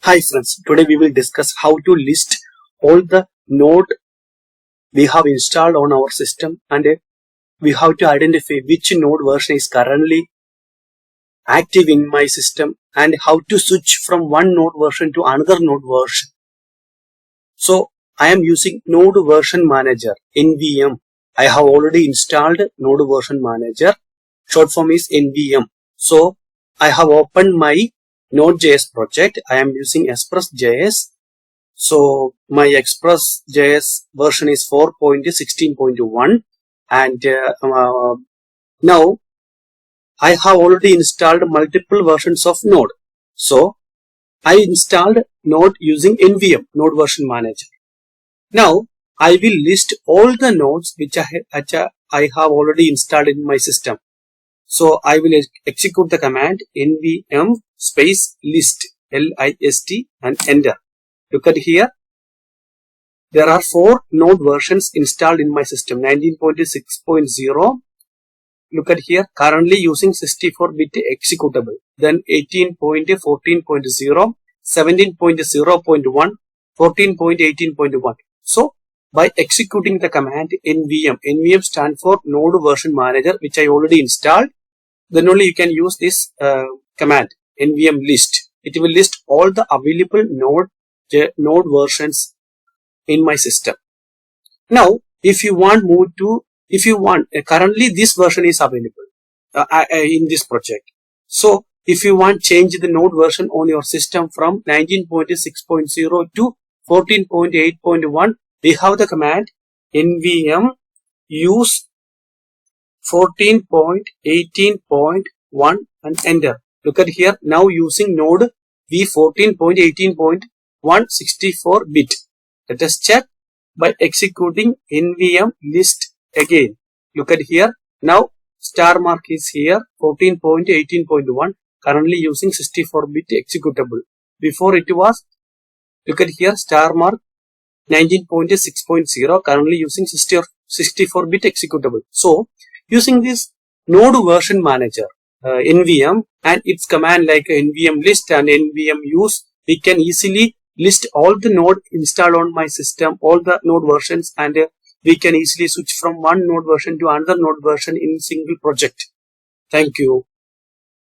Hi friends, today we will discuss how to list all the node we have installed on our system, and we have to identify which node version is currently active in my system and how to switch from one node version to another node version. So I am using node version manager NVM. I have already installed node version manager. Short form is NVM. So I have opened my Node.js project. I am using Express.js. So my Express.js version is 4.16.1, and now I have already installed multiple versions of Node. So I installed Node using NVM, Node Version Manager. Now I will list all the nodes which I have already installed in my system. So I will execute the command nvm space list, L-I-S-T, and enter. Look at here. There are 4 node versions installed in my system. 19.6.0. Look at here. Currently using 64-bit executable. Then 18.14.0, 17.0.1, 14.18.1. So by executing the command NVM stands for Node Version Manager, which I already installed. Then only you can use this command NVM list. It will list all the available node versions in my system. Now if you want currently this version is available in this project. So if you want change the node version on your system from 19.6.0 to 14.8.1, we have the command nvm use 14.18.1 and enter. Look at here. Now using node v14.18.1 64-bit. Let us check by executing nvm list again. Look at here. Now star mark is here, 14.18.1, currently using 64-bit executable. Before it was, look at here, star mark 19.6.0, currently using 64-bit executable. So using this node version manager NVM and its command like NVM list and NVM use, we can easily list all the node installed on my system, all the node versions, and we can easily switch from one node version to another node version in single project. Thank you.